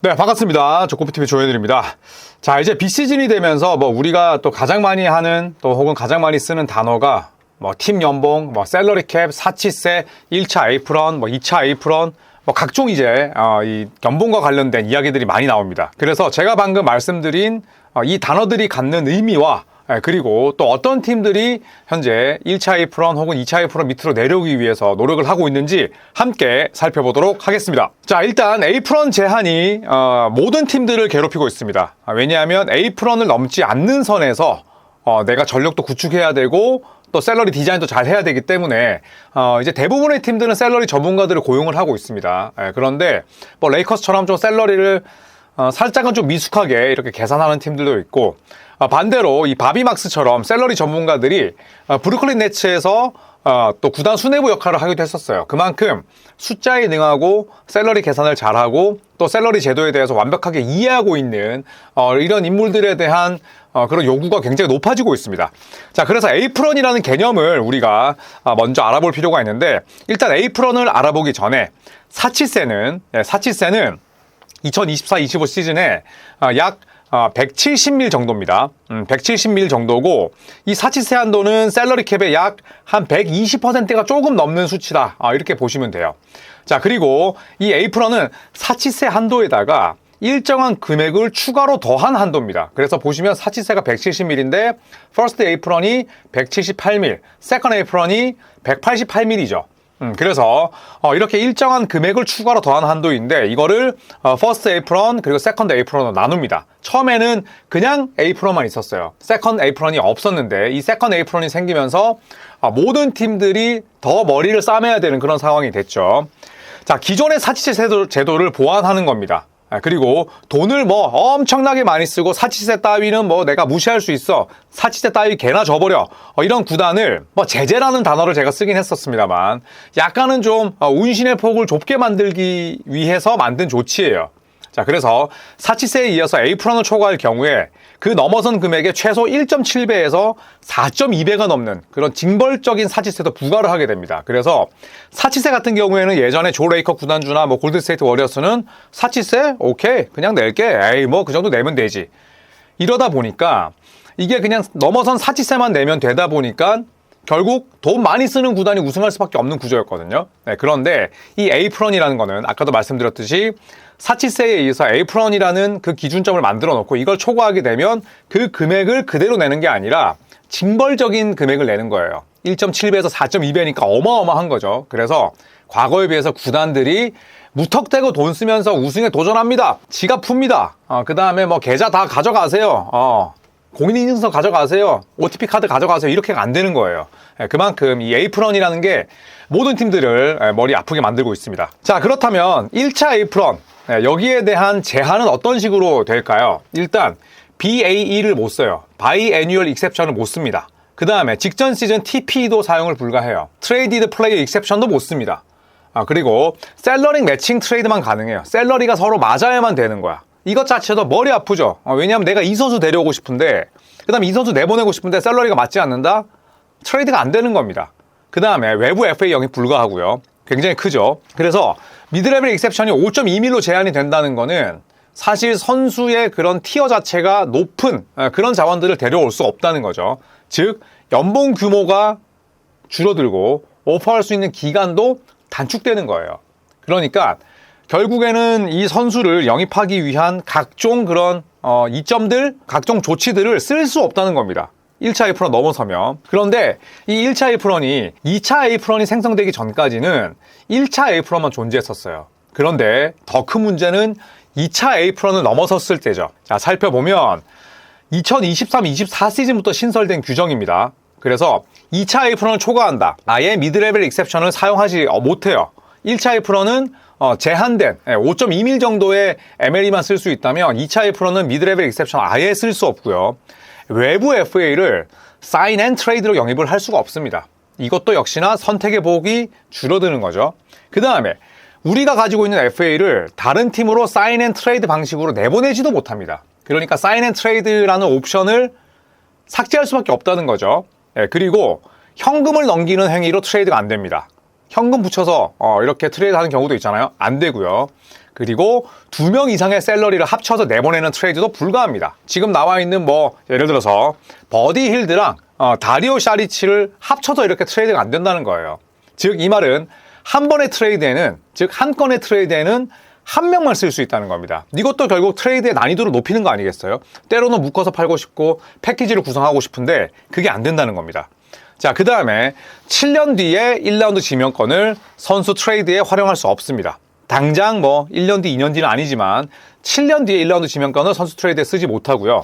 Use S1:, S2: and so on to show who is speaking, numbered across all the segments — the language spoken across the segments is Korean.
S1: 네, 반갑습니다. 조코피TV 조현일입니다. 자, 이제 비시즌이 되면서 우리가 또 가장 많이 하는 또 혹은 가장 많이 쓰는 단어가 팀 연봉, 샐러리 캡, 사치세, 1차 에이프런, 2차 에이프런, 각종 이제 이 연봉과 관련된 이야기들이 많이 나옵니다. 그래서 제가 방금 말씀드린 이 단어들이 갖는 의미와 그리고 또 어떤 팀들이 현재 1차 에이프런 혹은 2차 에이프런 밑으로 내려오기 위해서 노력을 하고 있는지 함께 살펴보도록 하겠습니다. 자, 일단 에이프런 제한이 모든 팀들을 괴롭히고 있습니다. 왜냐하면 에이프런을 넘지 않는 선에서 내가 전력도 구축해야 되고 또 샐러리 디자인도 잘 해야 되기 때문에 이제 대부분의 팀들은 샐러리 전문가들을 고용을 하고 있습니다. 그런데 레이커스처럼 좀 샐러리를 살짝은 좀 미숙하게 이렇게 계산하는 팀들도 있고, 반대로 이 바비막스처럼 샐러리 전문가들이 브루클린 네츠에서 또 구단 수뇌부 역할을 하기도 했었어요. 그만큼 숫자에 능하고 샐러리 계산을 잘하고 또 샐러리 제도에 대해서 완벽하게 이해하고 있는 이런 인물들에 대한 그런 요구가 굉장히 높아지고 있습니다. 자, 그래서 에이프런이라는 개념을 우리가 먼저 알아볼 필요가 있는데, 일단 에이프런을 알아보기 전에 사치세는 2024-25 시즌에 약 170밀 정도입니다. 170밀 정도고, 이 사치세 한도는 샐러리 캡의 약 한 120%가 조금 넘는 수치다. 이렇게 보시면 돼요. 자, 그리고 이 에이프런은 사치세 한도에다가 일정한 금액을 추가로 더한 한도입니다. 그래서 보시면 사치세가 170밀인데 퍼스트 에이프런이 178밀, 세컨드 에이프런이 188밀이죠. 그래서 이렇게 일정한 금액을 추가로 더한 한도인데, 이거를 퍼스트 에이프런 그리고 세컨드 에이프런으로 나눕니다. 처음에는 그냥 에이프런만 있었어요. 세컨드 에이프런이 없었는데 이 세컨드 에이프런이 생기면서 모든 팀들이 더 머리를 싸매야 되는 그런 상황이 됐죠. 자, 기존의 사치세 제도를 보완하는 겁니다. 그리고 돈을 엄청나게 많이 쓰고 사치세 따위는 내가 무시할 수 있어, 사치세 따위 개나 줘버려, 이런 구단을 제재라는 단어를 제가 쓰긴 했었습니다만 약간은 좀 운신의 폭을 좁게 만들기 위해서 만든 조치예요. 자, 그래서 사치세에 이어서 에이프런을 초과할 경우에 그 넘어선 금액의 최소 1.7배에서 4.2배가 넘는 그런 징벌적인 사치세도 부과를 하게 됩니다. 그래서 사치세 같은 경우에는 예전에 조 레이커 구단주나 골든스테이트 워리어스는 사치세? 오케이, 그냥 낼게. 에이, 그 정도 내면 되지. 이러다 보니까 이게 그냥 넘어선 사치세만 내면 되다 보니까 결국 돈 많이 쓰는 구단이 우승할 수밖에 없는 구조였거든요. 그런데 이 에이프런이라는 거는 아까도 말씀드렸듯이 사치세에 의해서 에이프런이라는 그 기준점을 만들어 놓고 이걸 초과하게 되면 그 금액을 그대로 내는 게 아니라 징벌적인 금액을 내는 거예요. 1.7배에서 4.2배니까 어마어마한 거죠. 그래서 과거에 비해서 구단들이 무턱대고 돈 쓰면서 우승에 도전합니다. 지갑 풉니다. 그 다음에 계좌 다 가져가세요. 공인인증서 가져가세요. OTP 카드 가져가세요. 이렇게가 안 되는 거예요. 그만큼 이 에이프런이라는 게 모든 팀들을 머리 아프게 만들고 있습니다. 자, 그렇다면 1차 에이프런, 여기에 대한 제한은 어떤 식으로 될까요? 일단 BAE를 못 써요. 바이애뉴얼 익셉션을 못 씁니다. 그 다음에 직전 시즌 TP도 사용을 불가해요. 트레이디드 플레이어 익셉션도 못 씁니다. 그리고 샐러리 매칭 트레이드만 가능해요. 샐러리가 서로 맞아야만 되는 거야. 이것 자체도 머리 아프죠. 왜냐하면 내가 이 선수 데려오고 싶은데, 그 다음에 이 선수 내보내고 싶은데 샐러리가 맞지 않는다? 트레이드가 안 되는 겁니다. 그 다음에 외부 FA 영입 불가하고요. 굉장히 크죠. 그래서 미드레벨 익셉션이 5.2밀로 제한이 된다는 거는 사실 선수의 그런 티어 자체가 높은 그런 자원들을 데려올 수 없다는 거죠. 즉, 연봉 규모가 줄어들고 오퍼할 수 있는 기간도 단축되는 거예요. 그러니까 결국에는 이 선수를 영입하기 위한 각종 그런 이점들, 각종 조치들을 쓸 수 없다는 겁니다. 1차 에이프런 넘어서면. 그런데 이 1차 에이프런이 2차 에이프런이 생성되기 전까지는 1차 에이프런만 존재했었어요. 그런데 더 큰 문제는 2차 에이프런을 넘어섰을 때죠. 자, 살펴보면 2023-24 시즌부터 신설된 규정입니다. 그래서 2차 에이프런을 초과한다. 아예 미드레벨 익셉션을 사용하지 못해요. 1차 에이프런은 제한된 5.2밀 정도의 MLE만 쓸 수 있다면 2차 에이프런은 미드레벨 익셉션 아예 쓸 수 없고요. 외부 FA를 사인 앤 트레이드로 영입을 할 수가 없습니다. 이것도 역시나 선택의 폭이 줄어드는 거죠. 그 다음에 우리가 가지고 있는 FA를 다른 팀으로 사인 앤 트레이드 방식으로 내보내지도 못합니다. 그러니까 사인 앤 트레이드라는 옵션을 삭제할 수밖에 없다는 거죠. 그리고 현금을 넘기는 행위로 트레이드가 안 됩니다. 현금 붙여서 이렇게 트레이드 하는 경우도 있잖아요. 안 되고요. 그리고 2명 이상의 셀러리를 합쳐서 내보내는 트레이드도 불가합니다. 지금 나와 있는 예를 들어서 버디 힐드랑 다리오 샤리치를 합쳐서 이렇게 트레이드가 안 된다는 거예요. 즉 이 말은 한 번의 트레이드에는, 즉 한 건의 트레이드에는 한 명만 쓸 수 있다는 겁니다. 이것도 결국 트레이드의 난이도를 높이는 거 아니겠어요? 때로는 묶어서 팔고 싶고 패키지를 구성하고 싶은데 그게 안 된다는 겁니다. 자, 그 다음에 7년 뒤에 1라운드 지명권을 선수 트레이드에 활용할 수 없습니다. 당장 1년 뒤, 2년 뒤는 아니지만 7년 뒤에 1라운드 지명권을 선수 트레이드에 쓰지 못하고요.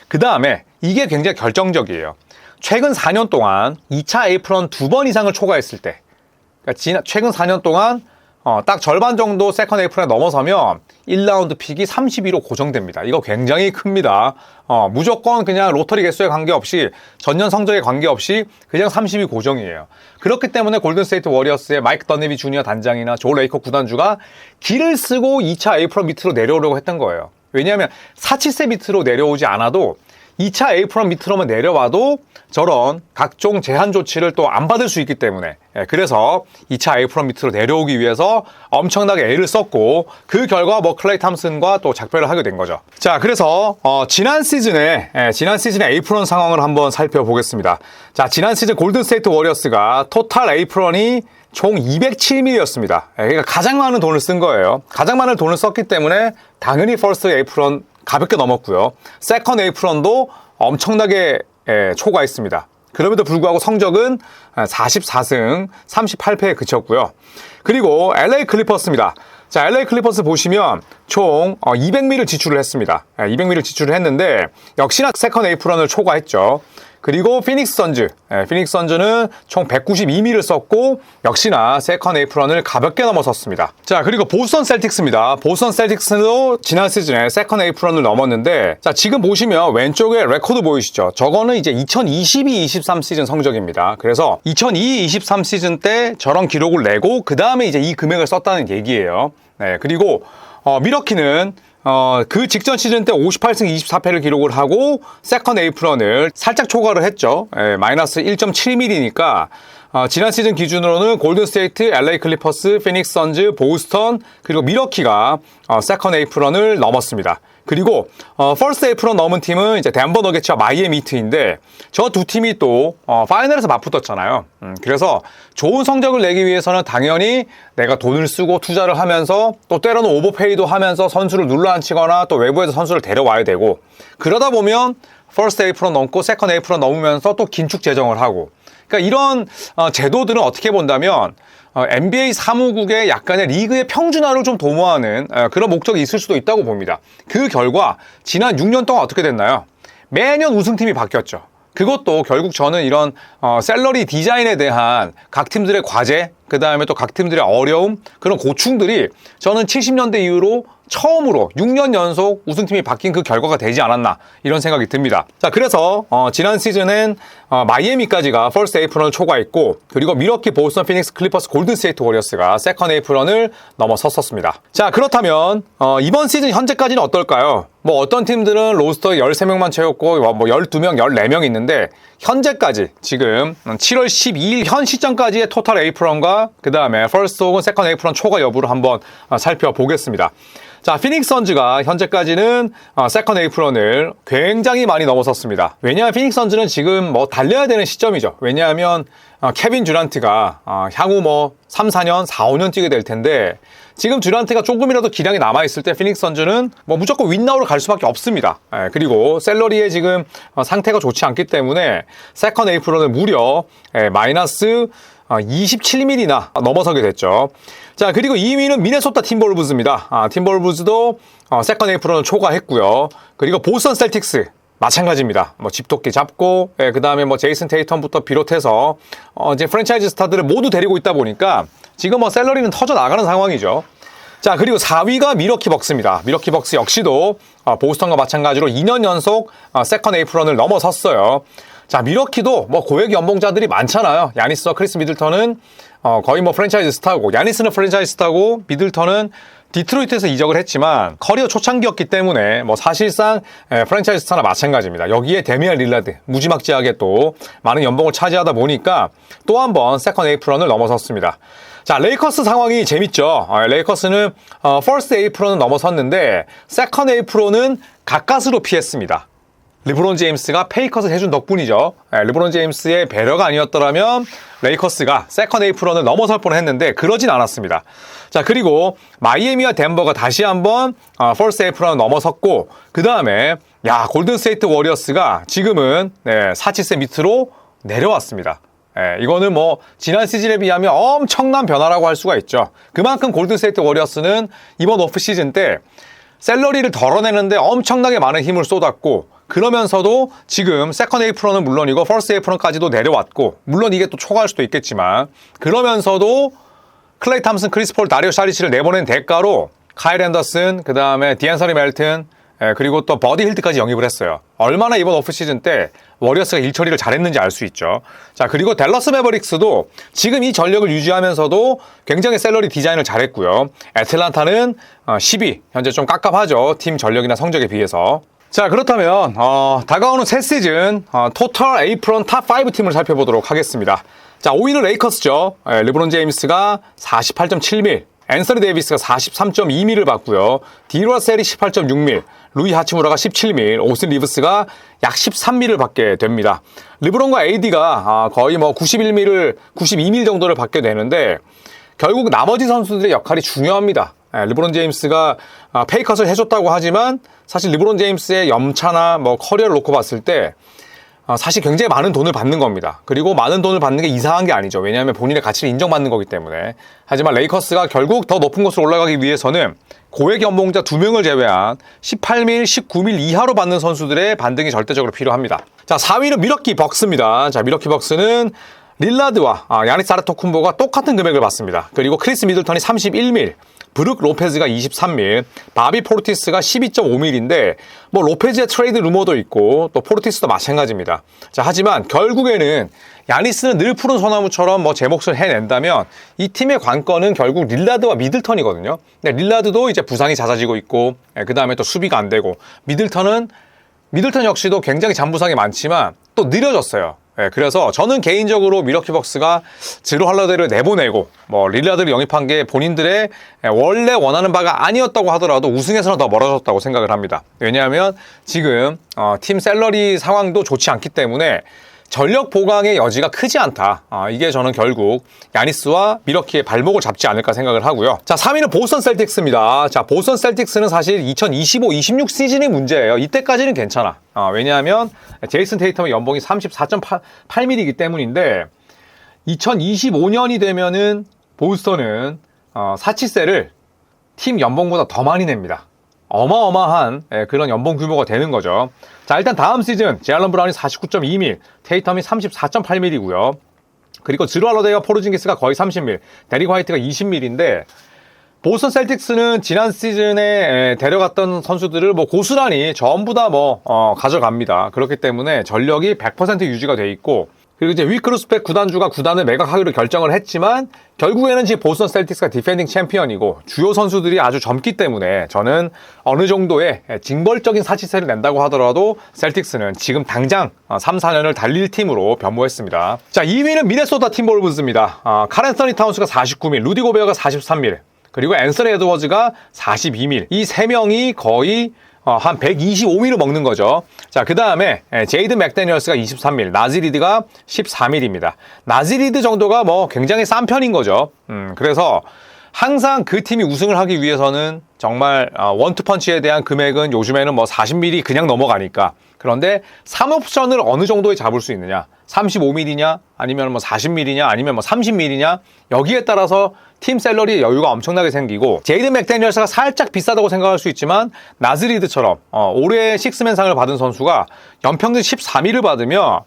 S1: 그 다음에 이게 굉장히 결정적이에요. 최근 4년 동안 2차 에이프런 2번 이상을 초과했을 때, 그러니까 최근 4년 동안 딱 절반 정도 세컨 에이프런에 넘어서면 1라운드 픽이 32로 고정됩니다. 이거 굉장히 큽니다. 무조건 그냥 로터리 개수에 관계없이, 전년 성적에 관계없이 그냥 30이 고정이에요. 그렇기 때문에 골든스테이트 워리어스의 마이크 더네비 주니어 단장이나 조 레이커 구단주가 길을 쓰고 2차 에이프런 밑으로 내려오려고 했던 거예요. 왜냐하면 사치세 밑으로 내려오지 않아도 2차 에이프런 밑으로만 내려와도 저런 각종 제한 조치를 또 안 받을 수 있기 때문에, 그래서 2차 에이프런 밑으로 내려오기 위해서 엄청나게 애를 썼고, 그 결과 클레이 탐슨과 또 작별을 하게 된 거죠. 자, 그래서 지난 시즌의 에이프런 상황을 한번 살펴보겠습니다. 자, 지난 시즌 골든스테이트 워리어스가 토탈 에이프런이 총 207mm였습니다. 그러니까 가장 많은 돈을 쓴 거예요. 가장 많은 돈을 썼기 때문에 당연히 퍼스트 에이프런 가볍게 넘었고요. 세컨드 에이프런도 엄청나게 초과했습니다. 그럼에도 불구하고 성적은 44승 38패에 그쳤고요. 그리고 LA 클리퍼스입니다. 자, LA 클리퍼스 보시면 총 200mm를 지출을 했습니다. 200mm를 지출을 했는데 역시나 세컨드 에이프런을 초과했죠. 그리고 피닉스 선즈는 총 192mm를 썼고 역시나 세컨드 에이프런을 가볍게 넘어섰습니다. 자, 그리고 보스턴 셀틱스입니다. 보스턴 셀틱스도 지난 시즌에 세컨드 에이프런을 넘었는데, 자, 지금 보시면 왼쪽에 레코드 보이시죠? 저거는 이제 2022-23 시즌 성적입니다. 그래서 2022-23 시즌 때 저런 기록을 내고 그 다음에 이제 이 금액을 썼다는 얘기예요. 네, 그리고 미러키는 그 직전 시즌 때 58승 24패를 기록을 하고 세컨드 에이프런을 살짝 초과를 했죠. 마이너스 1.7mm니까 지난 시즌 기준으로는 골든스테이트, LA 클리퍼스, 피닉스 선즈, 보스턴, 그리고 미러키가 세컨드 에이프런을 넘었습니다. 그리고 퍼스트 에이프런 넘은 팀은 이제 덴버 너게츠와 마이애미 히트인데 저 두 팀이 또 파이널에서 맞붙었잖아요. 그래서 좋은 성적을 내기 위해서는 당연히 내가 돈을 쓰고 투자를 하면서 또 때로는 오버페이도 하면서 선수를 눌러앉히거나 또 외부에서 선수를 데려와야 되고, 그러다 보면 퍼스트 에이프런 넘고 세컨드 에이프런 넘으면서 또 긴축 재정을 하고, 그러니까 이런 제도들은 어떻게 본다면 NBA 사무국의 약간의 리그의 평준화를 좀 도모하는 그런 목적이 있을 수도 있다고 봅니다. 그 결과 지난 6년 동안 어떻게 됐나요? 매년 우승팀이 바뀌었죠. 그것도 결국 저는 이런 샐러리 디자인에 대한 각 팀들의 과제, 그 다음에 또 각 팀들의 어려움, 그런 고충들이 저는 70년대 이후로 처음으로 6년 연속 우승팀이 바뀐 그 결과가 되지 않았나, 이런 생각이 듭니다. 자, 그래서 지난 시즌엔 마이애미까지가 퍼스트 에이프런을 초과했고, 그리고 미러키, 보스턴, 피닉스, 클리퍼스, 골든스테이트 워리어스가 세컨드 에이프런을 넘어섰었습니다. 자, 그렇다면 이번 시즌 현재까지는 어떨까요? 어떤 팀들은 로스터 13명만 채웠고 12명, 14명 있는데, 현재까지 지금 7월 12일 현 시점까지의 토탈 에이프런과 그 다음에 퍼스트 혹은 세컨드 에이프런 초과 여부를 한번 살펴보겠습니다. 자, 피닉스 선즈가 현재까지는 세컨드 에이프런을 굉장히 많이 넘어섰습니다. 왜냐하면 피닉스 선즈는 지금 달려야 되는 시점이죠. 왜냐하면 케빈 듀란트가 향후 3, 4년, 4, 5년 뛰게 될 텐데, 지금 듀란트가 조금이라도 기량이 남아있을 때 피닉스 선즈는 무조건 윈나우로 갈 수밖에 없습니다. 그리고 셀러리의 지금 상태가 좋지 않기 때문에 세컨드 에이프런을 무려 마이너스 27mm나 넘어서게 됐죠. 자, 그리고 2위는 미네소타 팀볼브즈입니다. 팀볼브즈도 세컨드 에이프런을 초과했고요. 그리고 보스턴 셀틱스 마찬가지입니다. 집토끼 잡고, 그 다음에 제이슨 테이텀부터 비롯해서 이제 프랜차이즈 스타들을 모두 데리고 있다 보니까 지금 셀러리는 터져 나가는 상황이죠. 자, 그리고 4위가 미러키 벅스입니다. 미러키 벅스 역시도 보스턴과 마찬가지로 2년 연속 세컨드 에이프런을 넘어섰어요. 자, 미러키도 고액 연봉자들이 많잖아요. 야니스와 크리스 미들턴은 거의 프랜차이즈 스타고, 야니스는 프랜차이즈 스타고, 미들턴은 디트로이트에서 이적을 했지만 커리어 초창기였기 때문에 사실상 프랜차이즈 스타나 마찬가지입니다. 여기에 데미안 릴라드 무지막지하게 또 많은 연봉을 차지하다 보니까 또 한 번 세컨드 에이프런을 넘어섰습니다. 자, 레이커스 상황이 재밌죠. 레이커스는 퍼스트 에이프론은 넘어섰는데 세컨드 에이프론은 가까스로 피했습니다. 르브론 제임스가 페이컷을 해준 덕분이죠. 르브론 제임스의 배려가 아니었더라면 레이커스가 세컨드 에이프론을 넘어설 뻔했는데 그러진 않았습니다. 자, 그리고 마이애미와 덴버가 다시 한번 퍼스트 에이프론을 넘어섰고 그 다음에 골든스테이트 워리어스가 지금은 4-7세 밑으로 내려왔습니다. 이거는 뭐 지난 시즌에 비하면 엄청난 변화라고 할 수가 있죠. 그만큼 골든스테이트 워리어스는 이번 오프 시즌 때 샐러리를 덜어내는데 엄청나게 많은 힘을 쏟았고 그러면서도 지금 세컨드 에이프론은 물론이고 퍼스트 에이프론까지도 내려왔고 물론 이게 또 초과할 수도 있겠지만 그러면서도 클레이 탐슨, 크리스 폴, 다리오 샤리치를 내보낸 대가로 카일 앤더슨, 그 다음에 디앤서니 멜튼 그리고 또 버디 힐트까지 영입을 했어요. 얼마나 이번 오프 시즌 때 워리어스가 일 처리를 잘했는지 알 수 있죠. 자, 그리고 댈러스 매버릭스도 지금 이 전력을 유지하면서도 굉장히 샐러리 디자인을 잘했고요. 애틀란타는 10위, 현재 좀 깝깝하죠. 팀 전력이나 성적에 비해서. 자, 그렇다면 다가오는 새 시즌 토탈 에이프론 탑 5 팀을 살펴보도록 하겠습니다. 자, 5위는 레이커스죠. 르브론 제임스가 48.7밀, 앤서니 데이비스가 43.2밀을 받고요. 디로라셀이 18.6밀, 루이 하치무라가 17밀, 오스틴 리브스가 약 13밀을 받게 됩니다. 르브론과 AD가 거의 뭐 91밀을 92밀 정도를 받게 되는데 결국 나머지 선수들의 역할이 중요합니다. 르브론 제임스가 페이컷을 해줬다고 하지만 사실 르브론 제임스의 염차나 뭐 커리어를 놓고 봤을 때 사실 굉장히 많은 돈을 받는 겁니다. 그리고 많은 돈을 받는 게 이상한 게 아니죠. 왜냐하면 본인의 가치를 인정받는 거기 때문에. 하지만 레이커스가 결국 더 높은 곳으로 올라가기 위해서는 고액 연봉자 2명을 제외한 18밀, 19밀 이하로 받는 선수들의 반등이 절대적으로 필요합니다. 자, 4위는 밀워키 벅스입니다. 자, 밀워키 벅스는 릴라드와 야니스 아데토쿤보가 똑같은 금액을 받습니다. 그리고 크리스 미들턴이 31밀, 브룩 로페즈가 23밀, 바비 포르티스가 12.5밀인데 뭐 로페즈의 트레이드 루머도 있고 또 포르티스도 마찬가지입니다. 자, 하지만 결국에는 야니스는 늘 푸른 소나무처럼 뭐 제 몫을 해낸다면 이 팀의 관건은 결국 릴라드와 미들턴이거든요. 근데 릴라드도 이제 부상이 잦아지고 있고 그 다음에 또 수비가 안 되고 미들턴 역시도 굉장히 잔부상이 많지만 또 느려졌어요. 그래서 저는 개인적으로 밀워키 벅스가 드루 할러데이를 내보내고 뭐 릴라드를 영입한 게 본인들의 원래 원하는 바가 아니었다고 하더라도 우승에서는 더 멀어졌다고 생각을 합니다. 왜냐하면 지금 팀 샐러리 상황도 좋지 않기 때문에 전력 보강의 여지가 크지 않다. 이게 저는 결국 야니스와 밀워키의 발목을 잡지 않을까 생각을 하고요. 자, 3위는 보스턴 셀틱스입니다. 자, 보스턴 셀틱스는 사실 2025-26 시즌이 문제예요. 이때까지는 괜찮아. 왜냐하면 제이슨 테이텀의 연봉이 34.8mm이기 때문인데 2025년이 되면은 보스턴은 사치세를 팀 연봉보다 더 많이 냅니다. 어마어마한 그런 연봉 규모가 되는 거죠. 자, 일단 다음 시즌 제알런 브라운이 49.2밀, 테이텀이 34.8밀이고요. 그리고 드루 할러데이와 포르징기스가 거의 30밀, 데릭 화이트가 20밀인데 보스턴 셀틱스는 지난 시즌에 데려갔던 선수들을 뭐 고스란히 전부 다 가져갑니다. 그렇기 때문에 전력이 100% 유지가 돼 있고 그리고 이제 위크루스펙 구단주가 구단을 매각하기로 결정을 했지만 결국에는 지금 보스턴 셀틱스가 디펜딩 챔피언이고 주요 선수들이 아주 젊기 때문에 저는 어느 정도의 징벌적인 사치세를 낸다고 하더라도 셀틱스는 지금 당장 3, 4년을 달릴 팀으로 변모했습니다. 자, 2위는 미네소타 팀볼브즈입니다. 칼 앤서니 타운스가 49밀, 루디 고베어가 43밀, 그리고 앤서니 에드워즈가 42밀. 이 세 명이 거의 한 125밀을 먹는 거죠. 자, 그 다음에 제이든 맥데니얼스가 23밀, 나즈리드가 14밀입니다. 나즈리드 정도가 굉장히 싼 편인 거죠. 그래서 항상 그 팀이 우승을 하기 위해서는 정말 원투펀치에 대한 금액은 요즘에는 40밀이 그냥 넘어가니까. 그런데 3옵션을 어느 정도에 잡을 수 있느냐, 35밀이냐 아니면 40밀이냐 아니면 30밀이냐, 여기에 따라서 팀 샐러리의 여유가 엄청나게 생기고, 제이든 맥데니얼스가 살짝 비싸다고 생각할 수 있지만 나즈리드처럼 올해 식스맨상을 받은 선수가 연평균 14밀을 받으면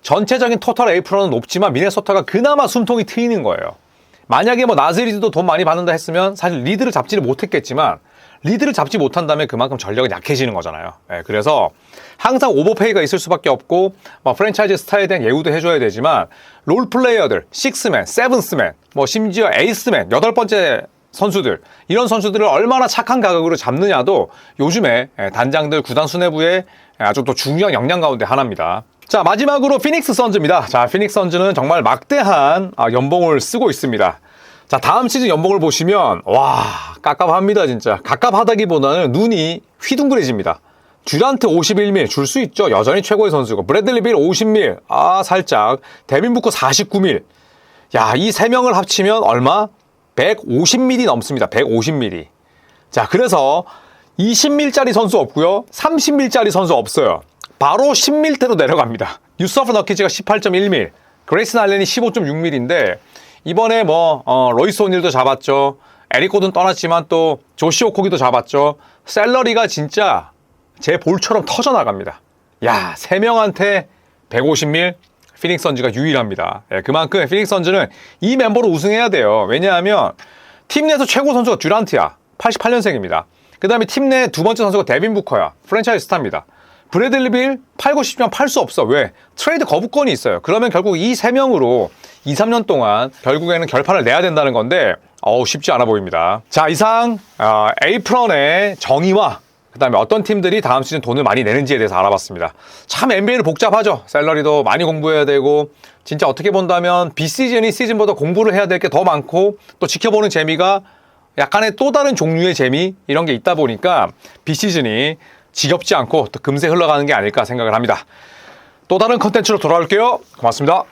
S1: 전체적인 토탈 에이프론은 높지만 미네소타가 그나마 숨통이 트이는 거예요. 만약에 나즈리드도 돈 많이 받는다 했으면 사실 리드를 잡지를 못했겠지만 리드를 잡지 못한다면 그만큼 전력은 약해지는 거잖아요. 그래서 항상 오버페이가 있을 수밖에 없고 프랜차이즈 스타일에 대한 예우도 해줘야 되지만 롤플레이어들, 식스맨, 세븐스맨, 심지어 에이스맨, 8번째 선수들, 이런 선수들을 얼마나 착한 가격으로 잡느냐도 요즘에 단장들, 구단 수뇌부의 아주 또 중요한 역량 가운데 하나입니다. 자, 마지막으로 피닉스 선즈입니다. 자, 피닉스 선즈는 정말 막대한 연봉을 쓰고 있습니다. 자, 다음 시즌 연봉을 보시면 와, 깝깝합니다. 진짜 깝깝하다기보다는 눈이 휘둥그레집니다. 듀란트 51밀 줄 수 있죠. 여전히 최고의 선수고. 브래들리 빌 50밀 살짝. 데빈 부커 49밀. 야, 이 세 명을 합치면 얼마? 150밀이 넘습니다. 150밀이. 자, 그래서 20밀짜리 선수 없고요. 30밀짜리 선수 없어요. 바로 10밀대로 내려갑니다. 유서프 너키즈가 18.1밀, 그레이슨 알렌이 15.6밀인데 이번에 로이스 오닐도 잡았죠. 에릭 고든 떠났지만 또 조시 오코기도 잡았죠. 셀러리가 진짜 제 볼처럼 터져나갑니다. 야, 3명한테 150밀, 피닉스 선즈가 유일합니다. 예, 그만큼 피닉스 선즈는 이 멤버로 우승해야 돼요. 왜냐하면 팀 내에서 최고 선수가 듀란트야. 88년생입니다. 그 다음에 팀 내 두 번째 선수가 데빈 부커야. 프랜차이즈 스타입니다. 브래들리 빌 팔고 싶지만 팔 수 없어. 왜? 트레이드 거부권이 있어요. 그러면 결국 이 3명으로 2, 3년 동안 결국에는 결판을 내야 된다는 건데 쉽지 않아 보입니다. 자, 이상 에이프런의 정의와 그 다음에 어떤 팀들이 다음 시즌 돈을 많이 내는지에 대해서 알아봤습니다. 참 NBA는 복잡하죠. 샐러리도 많이 공부해야 되고 진짜 어떻게 본다면 비시즌이 시즌보다 공부를 해야 될 게 더 많고 또 지켜보는 재미가 약간의 또 다른 종류의 재미 이런 게 있다 보니까 비시즌이 지겹지 않고 또 금세 흘러가는 게 아닐까 생각을 합니다. 또 다른 컨텐츠로 돌아올게요. 고맙습니다.